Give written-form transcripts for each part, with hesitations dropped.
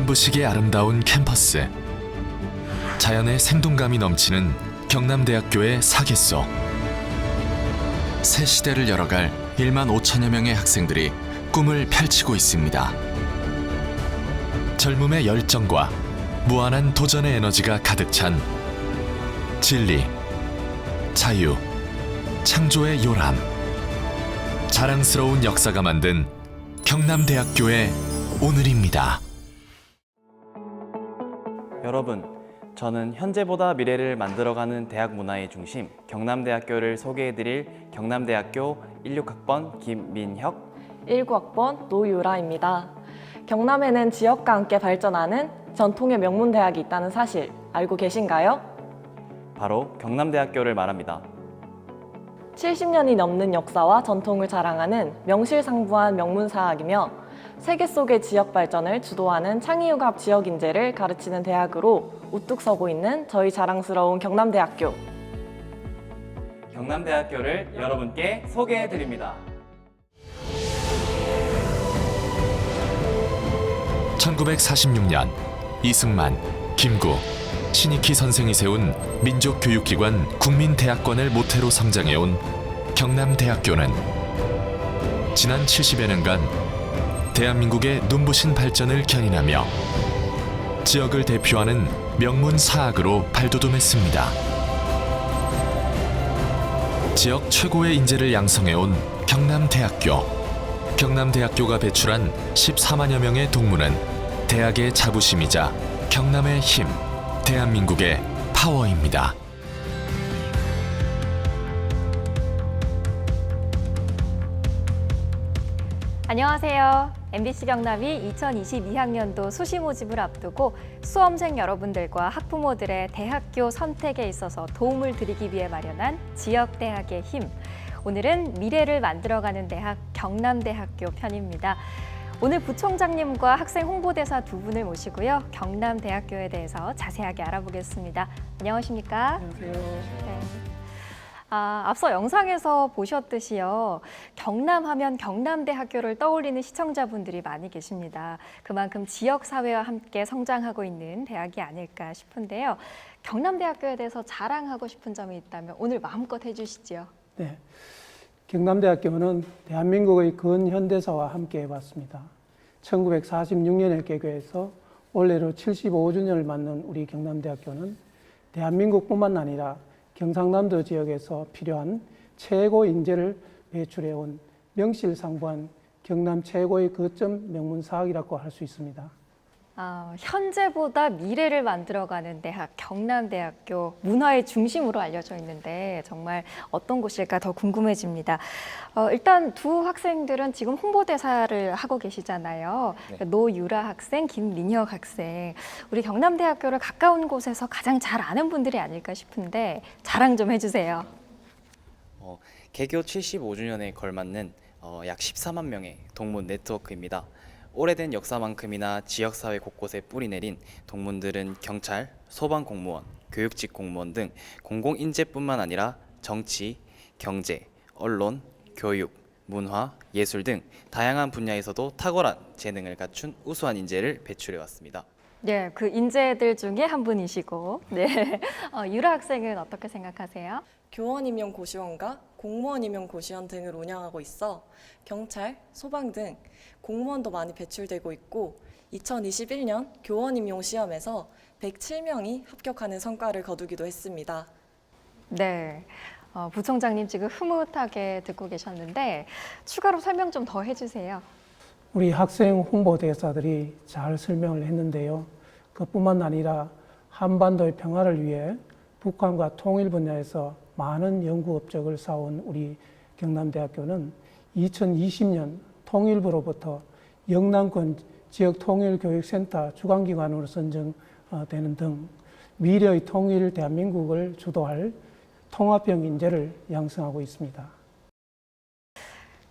눈부시게 아름다운 캠퍼스. 자연의 생동감이 넘치는 경남대학교의 사계소. 새 시대를 열어갈 1만 5천여 명의 학생들이 꿈을 펼치고 있습니다. 젊음의 열정과 무한한 도전의 에너지가 가득 찬 진리, 자유, 창조의 요람. 자랑스러운 역사가 만든 경남대학교의 오늘입니다. 여러분, 저는 현재보다 미래를 만들어가는 대학 문화의 중심 경남대학교를 소개해드릴 경남대학교 16학번 김민혁, 19학번 노유라입니다. 경남에는 지역과 함께 발전하는 전통의 명문대학이 있다는 사실 알고 계신가요? 바로 경남대학교를 말합니다. 70년이 넘는 역사와 전통을 자랑하는 명실상부한 명문사학이며 세계 속의 지역 발전을 주도하는 창의융합 지역 인재를 가르치는 대학으로 우뚝 서고 있는 저희 자랑스러운 경남대학교. 경남대학교를 여러분께 소개해드립니다. 1946년 이승만, 김구, 신익희 선생이 세운 민족교육기관 국민대학권을 모태로 성장해온 경남대학교는 지난 70여 년간 대한민국의 눈부신 발전을 견인하며 지역을 대표하는 명문 사학으로 발돋움했습니다. 지역 최고의 인재를 양성해온 경남대학교. 경남대학교가 배출한 14만여 명의 동문은 대학의 자부심이자 경남의 힘, 대한민국의 파워입니다. 안녕하세요. MBC 경남이 2022학년도 수시 모집을 앞두고 수험생 여러분들과 학부모들의 대학교 선택에 있어서 도움을 드리기 위해 마련한 지역대학의 힘. 오늘은 미래를 만들어가는 대학 경남대학교 편입니다. 오늘 부총장님과 학생 홍보대사 두 분을 모시고요. 경남대학교에 대해서 자세하게 알아보겠습니다. 안녕하십니까? 안녕하세요. 네. 앞서 영상에서 보셨듯이요. 경남하면 경남대학교를 떠올리는 시청자분들이 많이 계십니다. 그만큼 지역사회와 함께 성장하고 있는 대학이 아닐까 싶은데요. 경남대학교에 대해서 자랑하고 싶은 점이 있다면 오늘 마음껏 해주시죠. 네, 경남대학교는 대한민국의 근현대사와 함께 해왔습니다. 1946년에 개교해서 올해로 75주년을 맞는 우리 경남대학교는 대한민국뿐만 아니라 경상남도 지역에서 필요한 최고 인재를 배출해온 명실상부한 경남 최고의 거점 명문사학이라고 할 수 있습니다. 현재보다 미래를 만들어가는 대학, 경남대학교, 문화의 중심으로 알려져 있는데 정말 어떤 곳일까 더 궁금해집니다. 일단 두 학생들은 지금 홍보대사를 하고 계시잖아요. 네. 노유라 학생, 김민혁 학생. 우리 경남대학교를 가까운 곳에서 가장 잘 아는 분들이 아닐까 싶은데 자랑 좀 해주세요. 개교 75주년에 걸맞는 약 14만 명의 동문 네트워크입니다. 오래된 역사만큼이나 지역사회 곳곳에 뿌리내린 동문들은 경찰, 소방공무원, 교육직 공무원 등 공공인재뿐만 아니라 정치, 경제, 언론, 교육, 문화, 예술 등 다양한 분야에서도 탁월한 재능을 갖춘 우수한 인재를 배출해왔습니다. 네, 그 인재들 중에 한 분이시고, 네, 유라 학생은 어떻게 생각하세요? 교원 임용 고시원과 공무원 임용 고시원 등을 운영하고 있어 경찰, 소방 등 공무원도 많이 배출되고 있고 2021년 교원 임용 시험에서 107명이 합격하는 성과를 거두기도 했습니다. 네, 부총장님 지금 흐뭇하게 듣고 계셨는데 추가로 설명 좀 더 해주세요. 우리 학생 홍보대사들이 잘 설명을 했는데요. 그뿐만 아니라 한반도의 평화를 위해 북한과 통일 분야에서 많은 연구 업적을 쌓아온 우리 경남대학교는 2020년 통일부로부터 영남권 지역통일교육센터 주관기관으로 선정되는 등 미래의 통일 대한민국을 주도할 통합형 인재를 양성하고 있습니다.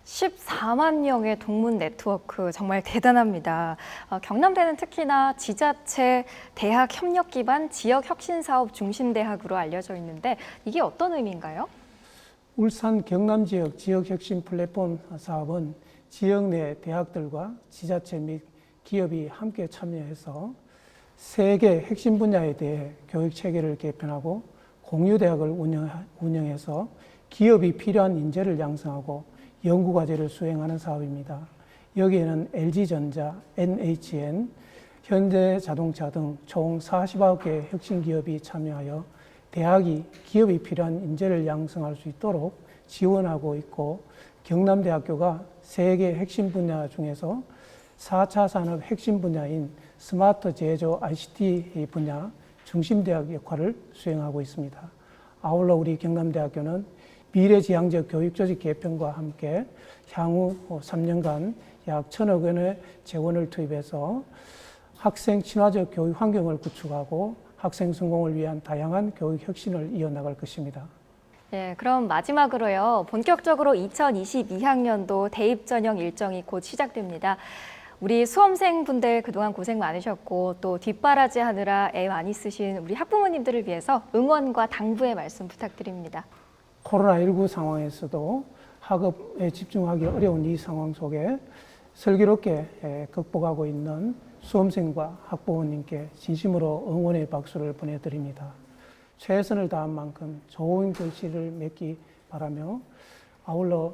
14만 명의 동문 네트워크 정말 대단합니다. 경남대는 특히나 지자체, 대학 협력 기반 지역 혁신 사업 중심 대학으로 알려져 있는데 이게 어떤 의미인가요? 울산 경남 지역 지역 혁신 플랫폼 사업은 지역 내 대학들과 지자체 및 기업이 함께 참여해서 세계 핵심 분야에 대해 교육 체계를 개편하고 공유대학을 운영해서 기업이 필요한 인재를 양성하고 연구과제를 수행하는 사업입니다. 여기에는 LG전자, NHN, 현대자동차 등 총 49개의 혁신 기업이 참여하여 대학이 기업이 필요한 인재를 양성할 수 있도록 지원하고 있고, 경남대학교가 세계 핵심 분야 중에서 4차 산업 핵심 분야인 스마트 제조 ICT 분야 중심대학 역할을 수행하고 있습니다. 아울러 우리 경남대학교는 미래지향적 교육조직 개편과 함께 향후 3년간 약 1,000억 원의 재원을 투입해서 학생 친화적 교육 환경을 구축하고 학생 성공을 위한 다양한 교육 혁신을 이어나갈 것입니다. 네, 그럼 마지막으로요. 본격적으로 2022학년도 대입 전형 일정이 곧 시작됩니다. 우리 수험생분들 그동안 고생 많으셨고 또 뒷바라지 하느라 애 많이 쓰신 우리 학부모님들을 위해서 응원과 당부의 말씀 부탁드립니다. 코로나19 상황에서도 학업에 집중하기 어려운 이 상황 속에 슬기롭게 극복하고 있는 수험생과 학부모님께 진심으로 응원의 박수를 보내드립니다. 최선을 다한 만큼 좋은 결실을 맺기 바라며, 아울러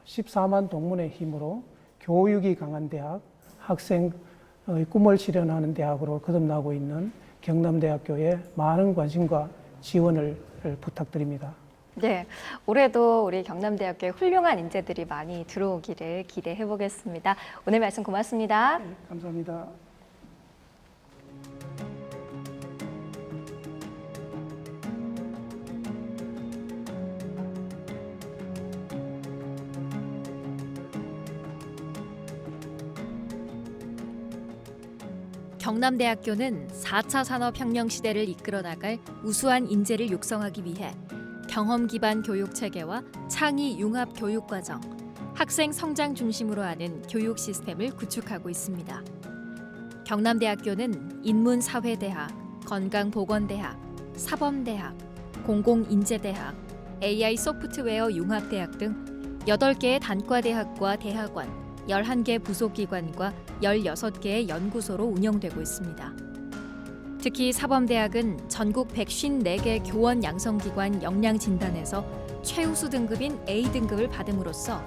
14만 동문의 힘으로 교육이 강한 대학, 학생의 꿈을 실현하는 대학으로 거듭나고 있는 경남대학교에 많은 관심과 지원을 부탁드립니다. 네, 올해도 우리 경남대학교에 훌륭한 인재들이 많이 들어오기를 기대해 보겠습니다. 오늘 말씀 고맙습니다. 감사합니다. 경남대학교는 4차 산업혁명 시대를 이끌어 나갈 우수한 인재를 육성하기 위해 경험 기반 교육 체계와 창의 융합 교육 과정, 학생 성장 중심으로 하는 교육 시스템을 구축하고 있습니다. 경남대학교는 인문사회대학, 건강보건대학, 사범대학, 공공인재대학, AI 소프트웨어 융합대학 등 8개의 단과대학과 대학원, 11개 부속기관과 16개의 연구소로 운영되고 있습니다. 특히 사범대학은 전국 154개 교원 양성기관 역량진단에서 최우수 등급인 A등급을 받음으로써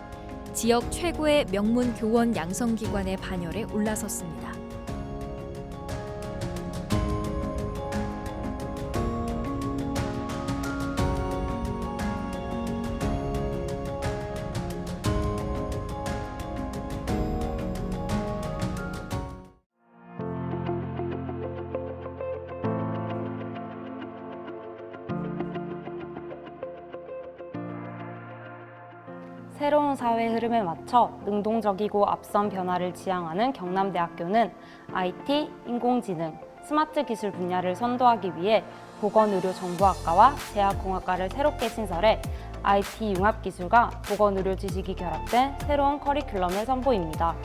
지역 최고의 명문 교원 양성기관의 반열에 올라섰습니다. 새로운 사회 흐름에 맞춰 능동적이고 앞선 변화를 지향하는 경남대학교는 IT, 인공지능, 스마트 기술 분야를 선도하기 위해 보건의료정보학과와 제약공학과를 새롭게 신설해 IT 융합기술과 보건의료 지식이 결합된 새로운 커리큘럼을 선보입니다.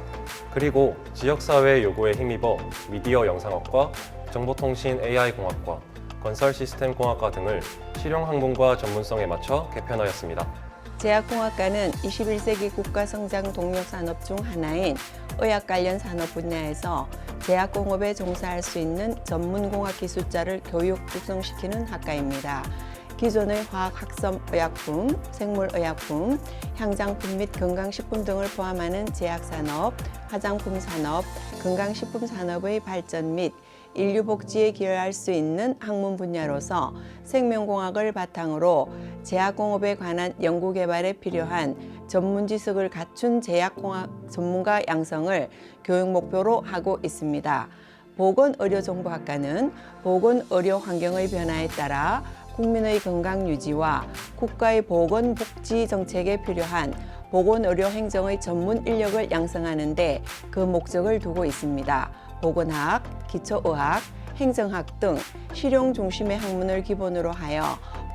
그리고 지역사회의 요구에 힘입어 미디어 영상학과, 정보통신 AI공학과, 건설시스템공학과 등을 실용학문과 전문성에 맞춰 개편하였습니다. 제약공학과는 21세기 국가성장 동력산업 중 하나인 의학 관련 산업 분야에서 제약공업에 종사할 수 있는 전문공학 기술자를 교육 육성시키는 학과입니다. 기존의 화학학습 의약품, 생물의약품, 향장품 및 건강식품 등을 포함하는 제약산업, 화장품 산업, 건강식품 산업의 발전 및 인류 복지에 기여할 수 있는 학문 분야로서 생명공학을 바탕으로 제약공업에 관한 연구개발에 필요한 전문 지식을 갖춘 제약공학 전문가 양성을 교육 목표로 하고 있습니다. 보건의료정보학과는 보건의료 환경의 변화에 따라 국민의 건강 유지와 국가의 보건복지 정책에 필요한 보건의료 행정의 전문 인력을 양성하는 데 그 목적을 두고 있습니다. 보건학, 기초의학, 행정학 등 실용 중심의 학문을 기본으로 하여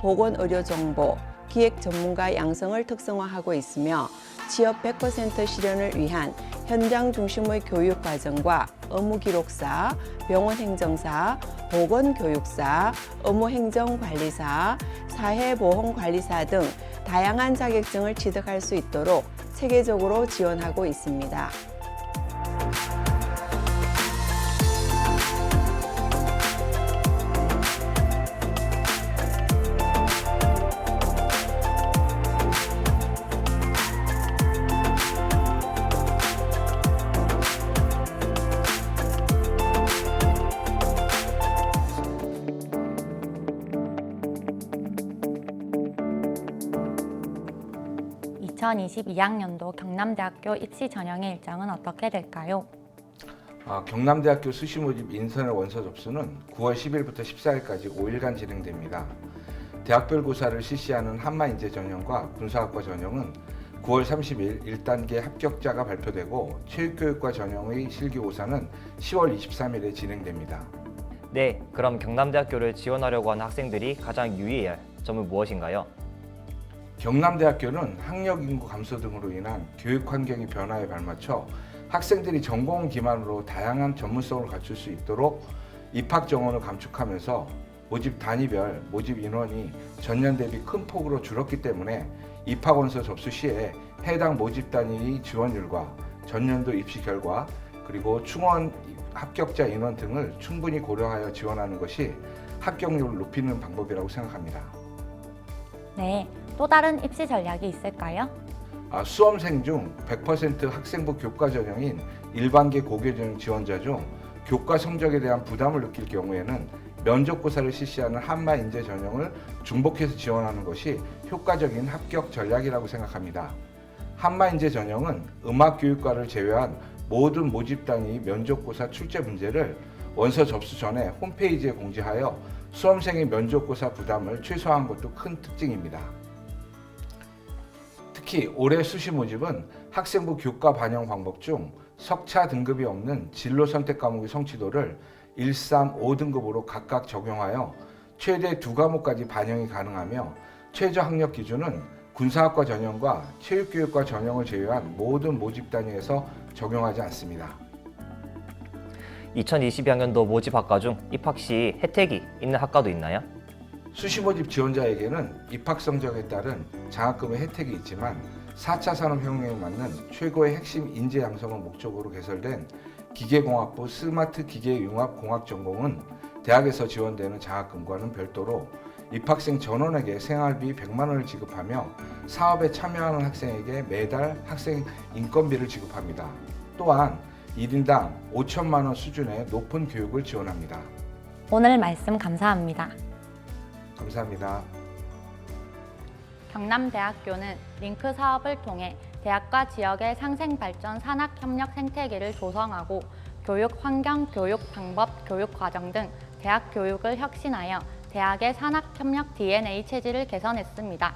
보건의료정보, 기획 전문가 양성을 특성화하고 있으며 취업 100% 실현을 위한 현장 중심의 교육 과정과 업무기록사, 병원행정사, 보건교육사, 업무행정관리사, 사회보험관리사 등 다양한 자격증을 취득할 수 있도록 체계적으로 지원하고 있습니다. 2022학년도 경남대학교 입시 전형의 일정은 어떻게 될까요? 경남대학교 수시 모집 인선의 원서 접수는 9월 10일부터 14일까지 5일간 진행됩니다. 대학별 고사를 실시하는 한마인재 전형과 군사학과 전형은 9월 30일 1단계 합격자가 발표되고 체육교육과 전형의 실기고사는 10월 23일에 진행됩니다. 네, 그럼 경남대학교를 지원하려고 하는 학생들이 가장 유의해야 할 점은 무엇인가요? 경남대학교는 학력 인구 감소 등으로 인한 교육 환경의 변화에 발맞춰 학생들이 전공을 기반으로 다양한 전문성을 갖출 수 있도록 입학 정원을 감축하면서 모집 단위별 모집 인원이 전년 대비 큰 폭으로 줄었기 때문에 입학 원서 접수 시에 해당 모집 단위의 지원율과 전년도 입시 결과 그리고 충원 합격자 인원 등을 충분히 고려하여 지원하는 것이 합격률을 높이는 방법이라고 생각합니다. 네, 또 다른 입시 전략이 있을까요? 수험생 중 100% 학생부 교과 전형인 일반계 고교전형 지원자 중 교과 성적에 대한 부담을 느낄 경우에는 면접고사를 실시하는 한마인재 전형을 중복해서 지원하는 것이 효과적인 합격 전략이라고 생각합니다. 한마인재 전형은 음악교육과를 제외한 모든 모집 단위 면접고사 출제 문제를 원서 접수 전에 홈페이지에 공지하여 수험생의 면접고사 부담을 최소화한 것도 큰 특징입니다. 특히 올해 수시 모집은 학생부 교과 반영 방법 중 석차 등급이 없는 진로 선택 과목의 성취도를 1, 3, 5등급으로 각각 적용하여 최대 2과목까지 반영이 가능하며 최저 학력 기준은 군사학과 전형과 체육교육과 전형을 제외한 모든 모집 단위에서 적용하지 않습니다. 2022학년도 모집 학과 중 입학 시 혜택이 있는 학과도 있나요? 수시 모집 지원자에게는 입학 성적에 따른 장학금의 혜택이 있지만 4차 산업혁명에 맞는 최고의 핵심 인재 양성을 목적으로 개설된 기계공학부 스마트 기계융합공학 전공은 대학에서 지원되는 장학금과는 별도로 입학생 전원에게 생활비 100만 원을 지급하며 사업에 참여하는 학생에게 매달 학생 인건비를 지급합니다. 또한 1인당 5천만 원 수준의 높은 교육을 지원합니다. 오늘 말씀 감사합니다. 감사합니다. 경남대학교는 링크 사업을 통해 대학과 지역의 상생 발전 산학 협력 생태계를 조성하고 교육 환경, 교육 방법, 교육 과정 등 대학 교육을 혁신하여 대학의 산학 협력 DNA 체질을 개선했습니다.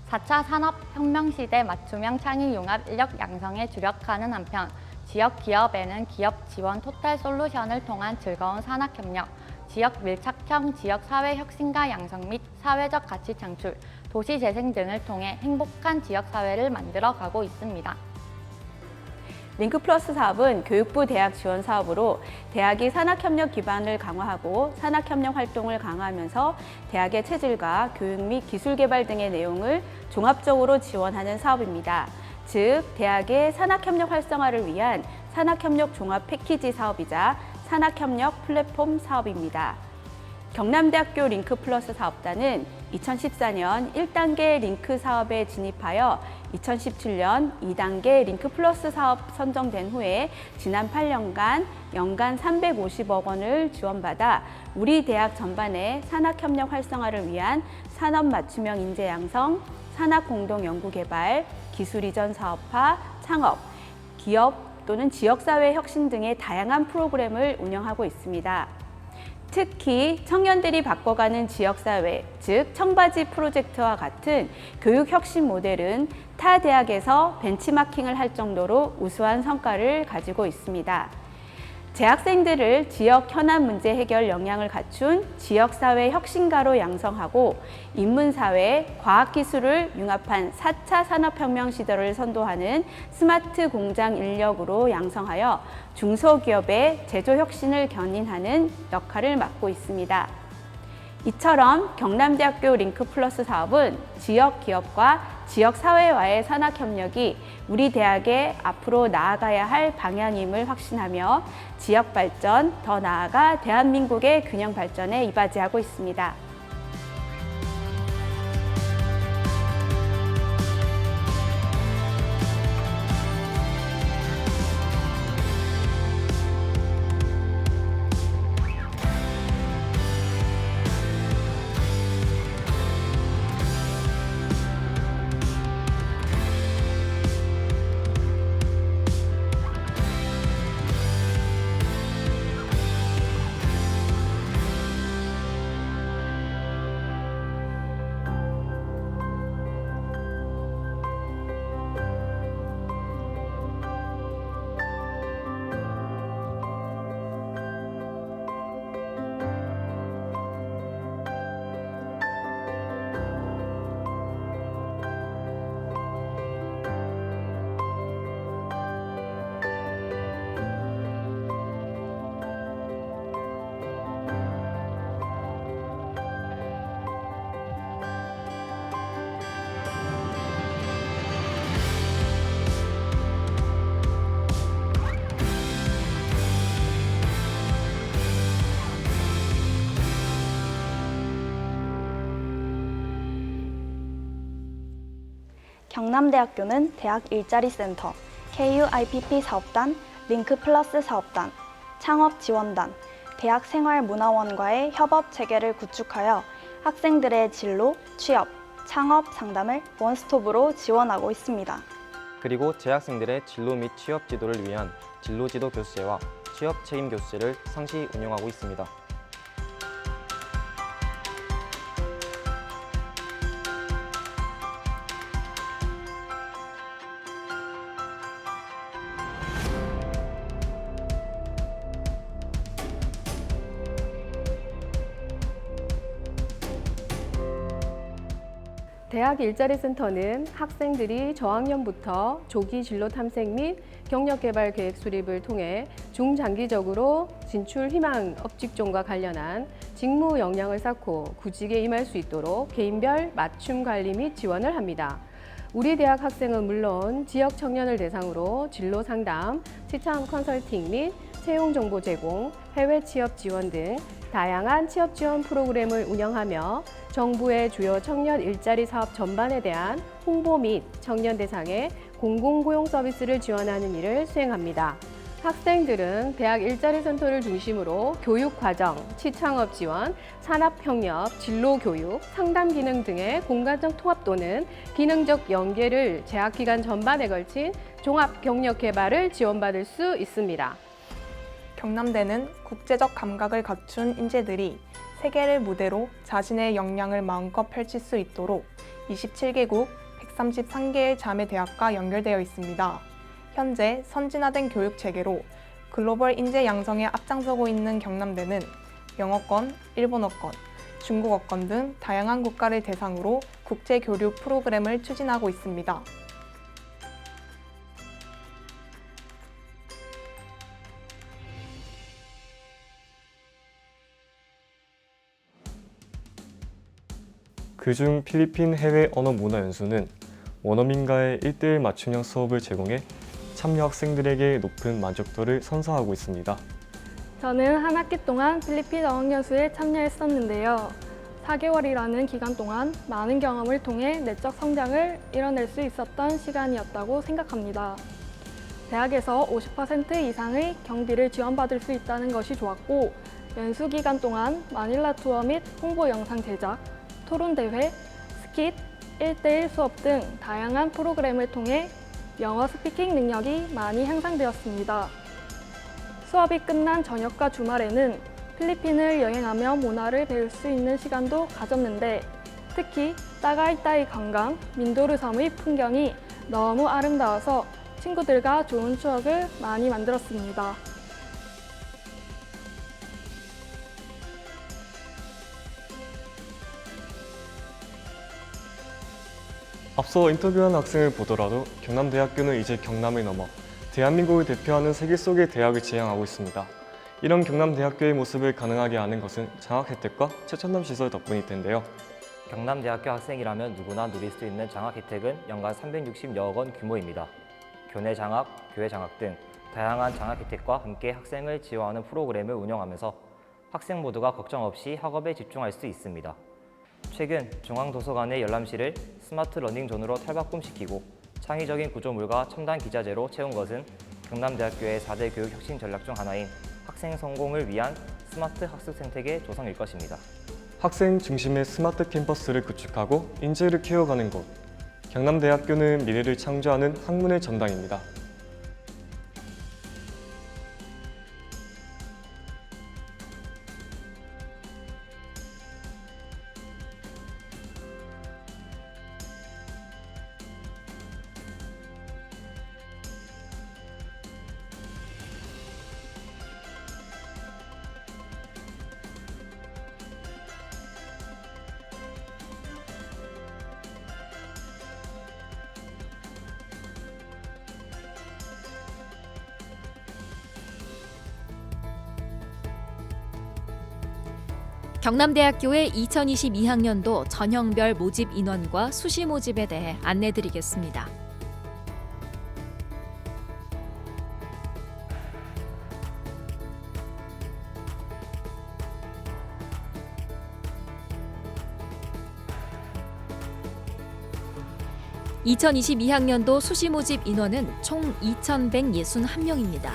4차 산업혁명 시대 맞춤형 창의 융합 인력 양성에 주력하는 한편 지역 기업에는 기업 지원 토탈 솔루션을 통한 즐거운 산학 협력, 지역 밀착형 지역 사회 혁신가 양성 및 사회적 가치 창출, 도시 재생 등을 통해 행복한 지역 사회를 만들어 가고 있습니다. 링크 플러스 사업은 교육부 대학 지원 사업으로 대학이 산학협력 기반을 강화하고 산학협력 활동을 강화하면서 대학의 체질과 교육 및 기술 개발 등의 내용을 종합적으로 지원하는 사업입니다. 즉, 대학의 산학협력 활성화를 위한 산학협력 종합 패키지 사업이자 산학협력 플랫폼 사업입니다. 경남대학교 링크 플러스 사업단은 2014년 1단계 링크 사업에 진입하여 2017년 2단계 링크 플러스 사업 선정된 후에 지난 8년간 연간 350억 원을 지원받아 우리 대학 전반의 산학협력 활성화를 위한 산업 맞춤형 인재 양성, 산학 공동 연구 개발, 기술 이전 사업화, 창업, 기업 또는 지역사회 혁신 등의 다양한 프로그램을 운영하고 있습니다. 특히 청년들이 바꿔가는 지역사회, 즉 청바지 프로젝트와 같은 교육혁신 모델은 타 대학에서 벤치마킹을 할 정도로 우수한 성과를 가지고 있습니다. 재학생들을 지역 현안 문제 해결 역량을 갖춘 지역사회 혁신가로 양성하고 인문사회, 과학기술을 융합한 4차 산업혁명 시대를 선도하는 스마트 공장 인력으로 양성하여 중소기업의 제조혁신을 견인하는 역할을 맡고 있습니다. 이처럼 경남대학교 링크 플러스 사업은 지역 기업과 지역 사회와의 산학협력이 우리 대학의 앞으로 나아가야 할 방향임을 확신하며 지역 발전, 더 나아가 대한민국의 균형 발전에 이바지하고 있습니다. 경남대학교는 대학 일자리 센터, KUIPP 사업단, 링크 플러스 사업단, 창업 지원단, 대학 생활문화원과의 협업 체계를 구축하여 학생들의 진로, 취업, 창업 상담을 원스톱으로 지원하고 있습니다. 그리고 재학생들의 진로 및 취업 지도를 위한 진로지도 교수제와 취업 책임 교수제를 상시 운영하고 있습니다. 대학 일자리 센터는 학생들이 저학년부터 조기 진로 탐색 및 경력 개발 계획 수립을 통해 중장기적으로 진출 희망 업직종과 관련한 직무 역량을 쌓고 구직에 임할 수 있도록 개인별 맞춤 관리 및 지원을 합니다. 우리 대학 학생은 물론 지역 청년을 대상으로 진로 상담, 시청 컨설팅 및 채용 정보 제공, 해외 취업 지원 등 다양한 취업 지원 프로그램을 운영하며 정부의 주요 청년 일자리 사업 전반에 대한 홍보 및 청년 대상의 공공고용 서비스를 지원하는 일을 수행합니다. 학생들은 대학 일자리 센터를 중심으로 교육과정, 취창업 지원, 산업협력, 진로교육, 상담 기능 등의 공간적 통합 또는 기능적 연계를 재학기간 전반에 걸친 종합 경력 개발을 지원받을 수 있습니다. 경남대는 국제적 감각을 갖춘 인재들이 세계를 무대로 자신의 역량을 마음껏 펼칠 수 있도록 27개국 133개의 자매 대학과 연결되어 있습니다. 현재 선진화된 교육 체계로 글로벌 인재 양성에 앞장서고 있는 경남대는 영어권, 일본어권, 중국어권 등 다양한 국가를 대상으로 국제 교류 프로그램을 추진하고 있습니다. 그중 필리핀 해외 언어 문화 연수는 원어민과의 1:1 맞춤형 수업을 제공해 참여 학생들에게 높은 만족도를 선사하고 있습니다. 저는 한 학기 동안 필리핀 어학연수에 참여했었는데요. 4개월이라는 기간 동안 많은 경험을 통해 내적 성장을 이뤄낼 수 있었던 시간이었다고 생각합니다. 대학에서 50% 이상의 경비를 지원받을 수 있다는 것이 좋았고, 연수 기간 동안 마닐라 투어 및 홍보 영상 제작, 토론대회, 스킷, 1:1 수업 등 다양한 프로그램을 통해 영어 스피킹 능력이 많이 향상되었습니다. 수업이 끝난 저녁과 주말에는 필리핀을 여행하며 문화를 배울 수 있는 시간도 가졌는데, 특히 따가이따이 관광, 민도르 섬의 풍경이 너무 아름다워서 친구들과 좋은 추억을 많이 만들었습니다. 앞서 인터뷰한 학생을 보더라도 경남대학교는 이제 경남을 넘어 대한민국을 대표하는 세계 속의 대학을 지향하고 있습니다. 이런 경남대학교의 모습을 가능하게 하는 것은 장학 혜택과 최첨단 시설 덕분일 텐데요. 경남대학교 학생이라면 누구나 누릴 수 있는 장학 혜택은 연간 360여억 원 규모입니다. 교내 장학, 교외 장학 등 다양한 장학 혜택과 함께 학생을 지원하는 프로그램을 운영하면서 학생 모두가 걱정 없이 학업에 집중할 수 있습니다. 최근 중앙도서관의 열람실을 스마트 러닝존으로 탈바꿈시키고 창의적인 구조물과 첨단 기자재로 채운 것은 경남대학교의 4대 교육 혁신 전략 중 하나인 학생 성공을 위한 스마트 학습 생태계 조성일 것입니다. 학생 중심의 스마트 캠퍼스를 구축하고 인재를 키워가는 곳. 경남대학교는 미래를 창조하는 학문의 전당입니다. 경남대학교의 2022학년도 전형별 모집 인원과 수시 모집에 대해 안내드리겠습니다. 2022학년도 수시 모집 인원은 총 2,161명입니다.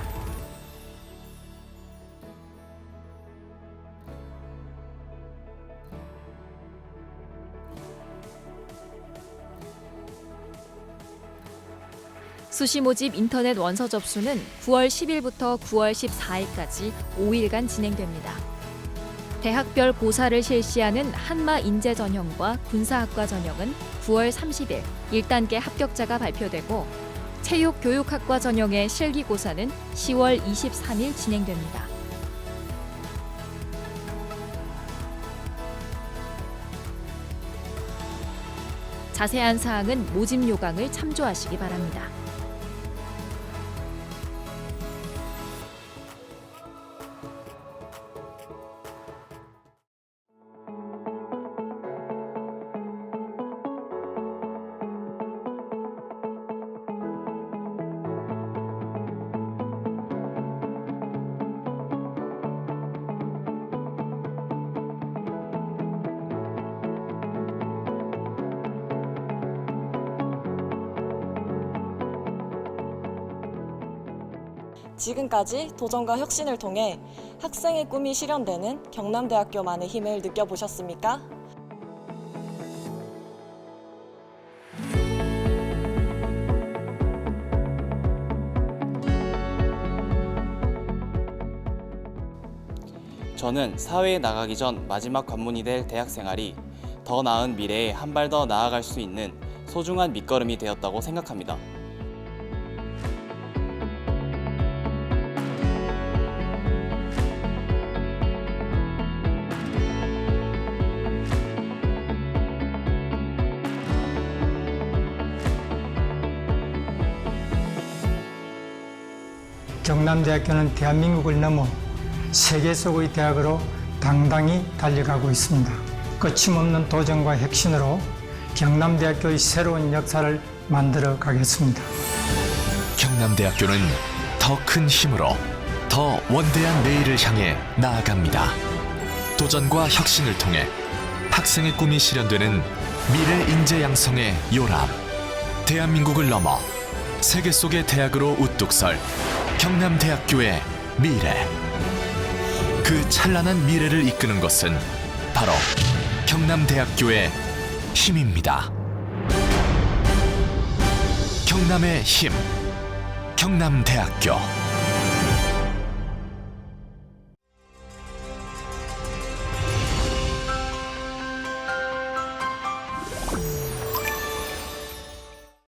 수시 모집 인터넷 원서 접수는 9월 10일부터 9월 14일까지 5일간 진행됩니다. 대학별 고사를 실시하는 한마 인재 전형과 군사학과 전형은 9월 30일 1단계 합격자가 발표되고 체육교육학과 전형의 실기고사는 10월 23일 진행됩니다. 자세한 사항은 모집 요강을 참조하시기 바랍니다. 지금까지 도전과 혁신을 통해 학생의 꿈이 실현되는 경남대학교만의 힘을 느껴보셨습니까? 저는 사회에 나가기 전 마지막 관문이 될 대학 생활이 더 나은 미래에 한 발 더 나아갈 수 있는 소중한 밑거름이 되었다고 생각합니다. 경남대학교는 대한민국을 넘어 세계 속의 대학으로 당당히 달려가고 있습니다. 거침없는 도전과 혁신으로 경남대학교의 새로운 역사를 만들어 가겠습니다. 경남대학교는 더 큰 힘으로 더 원대한 내일을 향해 나아갑니다. 도전과 혁신을 통해 학생의 꿈이 실현되는 미래 인재 양성의 요람. 대한민국을 넘어 세계 속의 대학으로 우뚝 설 경남대학교의 미래. 그 찬란한 미래를 이끄는 것은 바로 경남대학교의 힘입니다. 경남의 힘, 경남대학교.